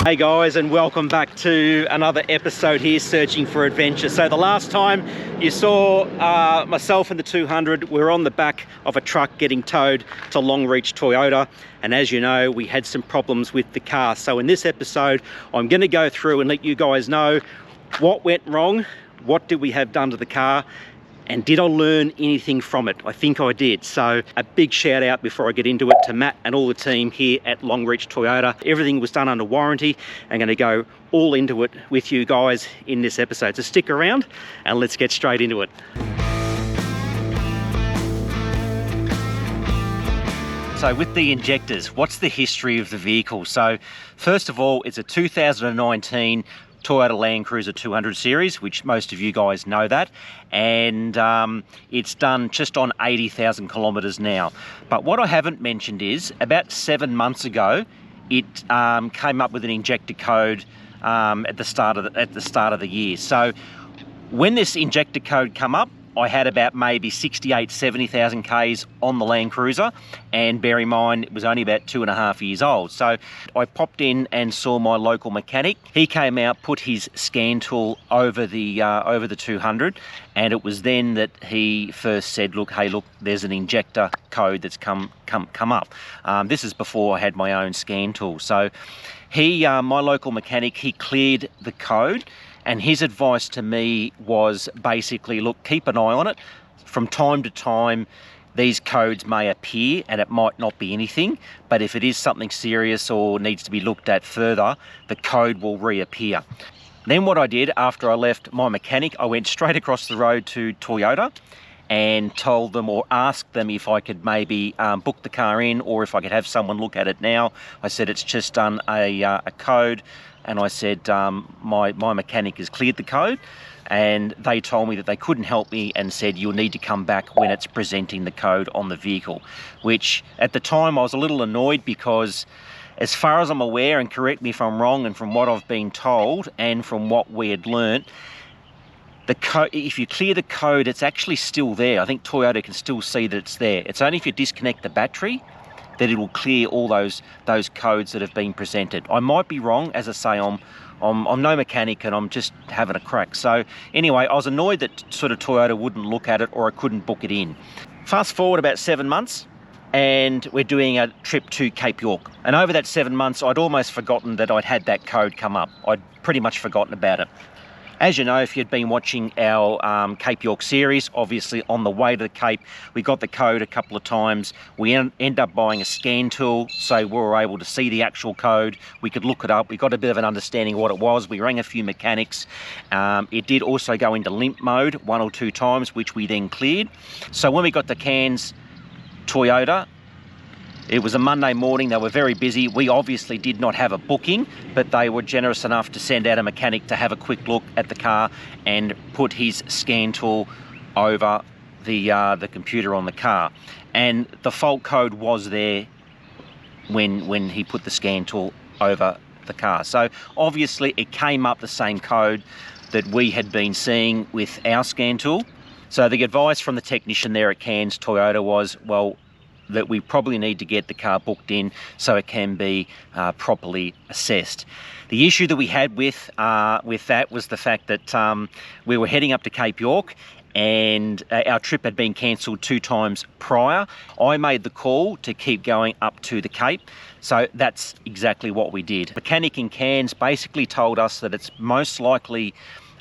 Hey guys, and welcome back to another episode here, Searching for Adventure. So the last time you saw myself and the 200, we were on the back of a truck getting towed to Longreach Toyota, and as you know, we had some problems with the car. So in this episode, I'm going to go through and let you guys know what went wrong, what did we have done to the car, and did I learn anything from it? I think I did. So a big shout out before I get into it to Matt and all the team here at Longreach Toyota. Everything was done under warranty. I'm going to go all into it with you guys in this episode. So stick around and let's get straight into it. So with the injectors, what's the history of the vehicle? So first of all, it's a 2019 Toyota Landcruiser 200 series, which most of you guys know that, and it's done just on 80,000 kilometers now. But what I haven't mentioned is about 7 months ago, it came up with an injector code at the start of the year. So when this injector code come up, I had about maybe 68, 70,000 Ks on the Landcruiser, and bear in mind, it was only about 2.5 years old. So I popped in and saw my local mechanic. He came out, put his scan tool over the 200, and it was then that he first said, look, hey, look, there's an injector code that's come up. This is before I had my own scan tool. So he, my local mechanic, he cleared the code. And his advice to me was basically, look, keep an eye on it. From time to time, these codes may appear and it might not be anything, but if it is something serious or needs to be looked at further, the code will reappear. Then what I did after I left my mechanic, I went straight across the road to Toyota and told them or asked them if I could maybe book the car in or if I could have someone look at it now. I said it's just done a code. And I said, my mechanic has cleared the code, and they told me that they couldn't help me and said, you'll need to come back when it's presenting the code on the vehicle, which at the time I was a little annoyed because as far as I'm aware, and correct me if I'm wrong, and from what I've been told and from what we had learnt, the code, if you clear the code, it's actually still there. I think Toyota can still see that it's there. It's only if you disconnect the battery that it will clear all those codes that have been presented. I might be wrong, as I say, I'm no mechanic and I'm just having a crack. So anyway, I was annoyed that sort of Toyota wouldn't look at it or I couldn't book it in. Fast forward about 7 months and we're doing a trip to Cape York. And over that 7 months, I'd almost forgotten that I'd had that code come up. I'd pretty much forgotten about it. As you know, if you'd been watching our Cape York series, obviously on the way to the Cape, we got the code a couple of times. We end up buying a scan tool, so we were able to see the actual code. We could look it up. We got a bit of an understanding of what it was. We rang a few mechanics. It did also go into limp mode 1 or 2 times, which we then cleared. So when we got to Cairns, Toyota, it was a Monday morning. They were very busy. We obviously did not have a booking, but they were generous enough to send out a mechanic to have a quick look at the car and put his scan tool over the computer on the car. And the fault code was there when he put the scan tool over the car. So obviously it came up the same code that we had been seeing with our scan tool. So the advice from the technician there at Cairns Toyota was, well, that we probably need to get the car booked in so it can be properly assessed. The issue that we had with that was the fact that we were heading up to Cape York and our trip had been cancelled 2 times prior. I made the call to keep going up to the Cape, so that's exactly what we did. The mechanic in Cairns basically told us that it's most likely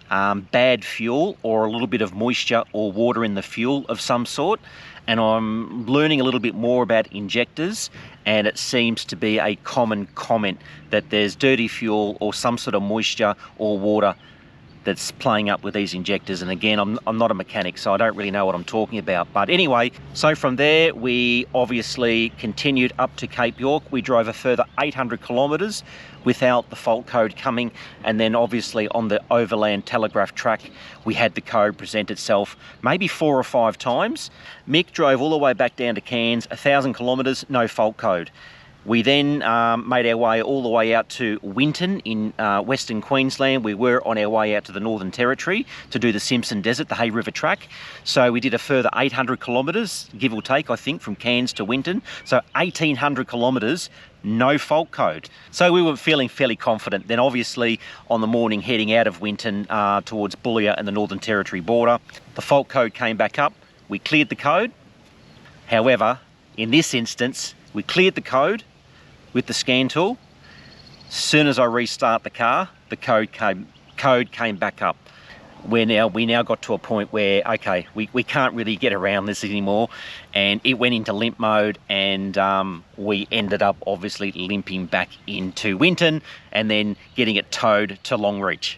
bad fuel or a little bit of moisture or water in the fuel of some sort. And I'm learning a little bit more about injectors, and it seems to be a common comment that there's dirty fuel or some sort of moisture or water that's playing up with these injectors. And again, I'm not a mechanic, so I don't really know what I'm talking about. But anyway, so from there, we obviously continued up to Cape York. We drove a further 800 kilometres without the fault code coming. And then obviously on the overland telegraph track, we had the code present itself maybe 4 or 5 times. Mick drove all the way back down to Cairns, 1,000 kilometres, no fault code. We then made our way all the way out to Winton in Western Queensland. We were on our way out to the Northern Territory to do the Simpson Desert, the Hay River Track. So we did a further 800 kilometres, give or take, I think, from Cairns to Winton. So 1,800 kilometres, no fault code. So we were feeling fairly confident. Then obviously on the morning heading out of Winton towards Boulia and the Northern Territory border, the fault code came back up. We cleared the code. However, in this instance, we cleared the code with the scan tool. As soon as I restart the car, the code came back up. We now got to a point where, okay, we can't really get around this anymore, and it went into limp mode, and we ended up obviously limping back into Winton and then getting it towed to Longreach.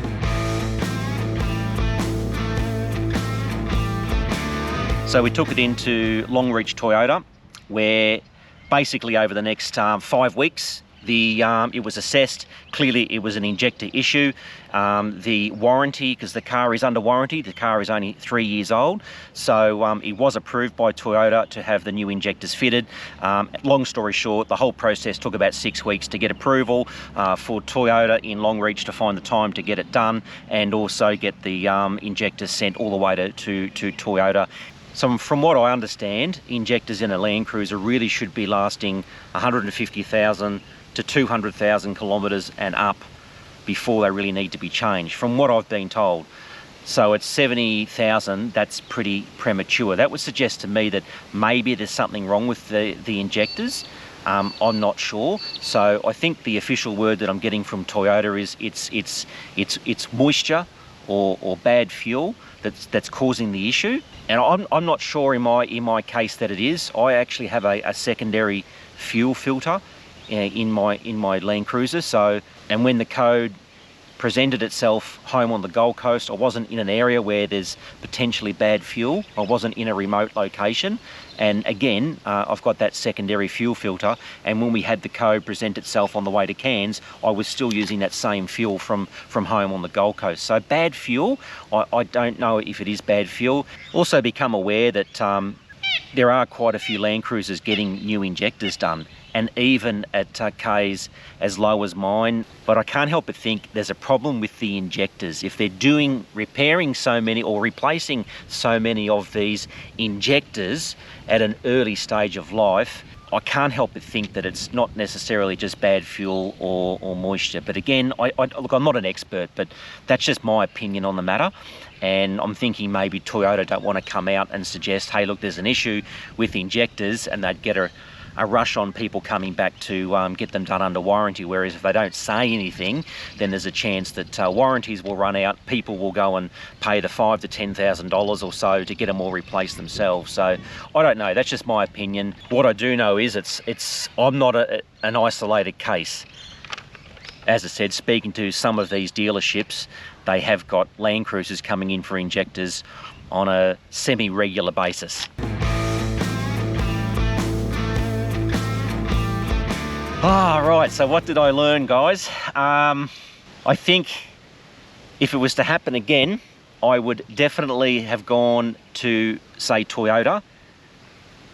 So we took it into Longreach Toyota, where basically over the next 5 weeks, it was assessed. Clearly it was an injector issue. The warranty, because the car is under warranty, the car is only 3 years old, so it was approved by Toyota to have the new injectors fitted. Long story short, the whole process took about 6 weeks to get approval for Toyota in Longreach to find the time to get it done, and also get the injectors sent all the way to Toyota. So from what I understand, injectors in a Landcruiser really should be lasting 150,000 to 200,000 kilometres and up before they really need to be changed, from what I've been told. So at 70,000, that's pretty premature. That would suggest to me that maybe there's something wrong with the injectors. I'm not sure. So I think the official word that I'm getting from Toyota is it's moisture or bad fuel that's causing the issue. And I'm not sure in my case that it is. I actually have a secondary fuel filter in my Landcruiser. So, and when the code presented itself home on the Gold Coast, I wasn't in an area where there's potentially bad fuel. I wasn't in a remote location. And again, I've got that secondary fuel filter, and when we had the code present itself on the way to Cairns, I was still using that same fuel from home on the Gold Coast. So bad fuel, I don't know if it is bad fuel. Also become aware that there are quite a few Landcruisers getting new injectors done, and even at Ks as low as mine. But I can't help but think there's a problem with the injectors. If they're repairing so many or replacing so many of these injectors at an early stage of life, I can't help but think that it's not necessarily just bad fuel or moisture. But again, look, I'm not an expert, but that's just my opinion on the matter. And I'm thinking maybe Toyota don't want to come out and suggest, hey, look, there's an issue with injectors, and they'd get a rush on people coming back to get them done under warranty. Whereas if they don't say anything, then there's a chance that warranties will run out. People will go and pay the $5,000 to $10,000 or so to get them all replaced themselves. So I don't know. That's just my opinion. What I do know is I'm not an isolated case. As I said, speaking to some of these dealerships, they have got Landcruisers coming in for injectors on a semi-regular basis. Right, so what did I learn, guys? I think if it was to happen again, I would definitely have gone to, say, Toyota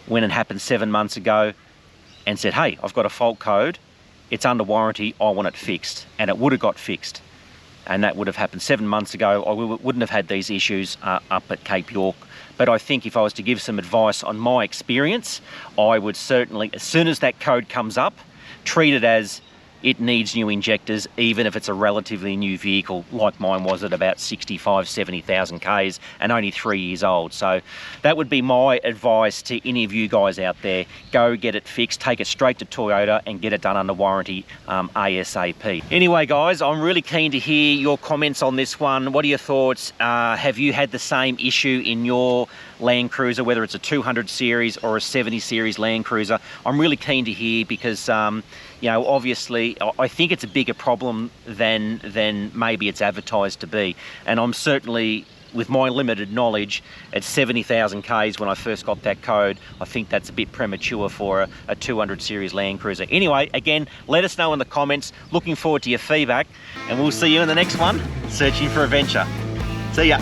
when it happened 7 months ago and said, hey, I've got a fault code, it's under warranty, I want it fixed. And it would have got fixed. And that would have happened 7 months ago. I wouldn't have had these issues up at Cape York. But I think if I was to give some advice on my experience, I would certainly, as soon as that code comes up, treat it as it needs new injectors, even if it's a relatively new vehicle like mine was at about 65, 70,000 Ks and only 3 years old. So that would be my advice to any of you guys out there. Go get it fixed, take it straight to Toyota and get it done under warranty ASAP. Anyway, guys, I'm really keen to hear your comments on this one. What are your thoughts? Have you had the same issue in your Landcruiser, whether it's a 200 series or a 70 series Landcruiser? I'm really keen to hear because you know, obviously, I think it's a bigger problem than maybe it's advertised to be. And I'm certainly, with my limited knowledge, at 70,000 Ks when I first got that code, I think that's a bit premature for a 200 series Landcruiser. Anyway, again, let us know in the comments. Looking forward to your feedback, and we'll see you in the next one, Searching for Adventure. See ya.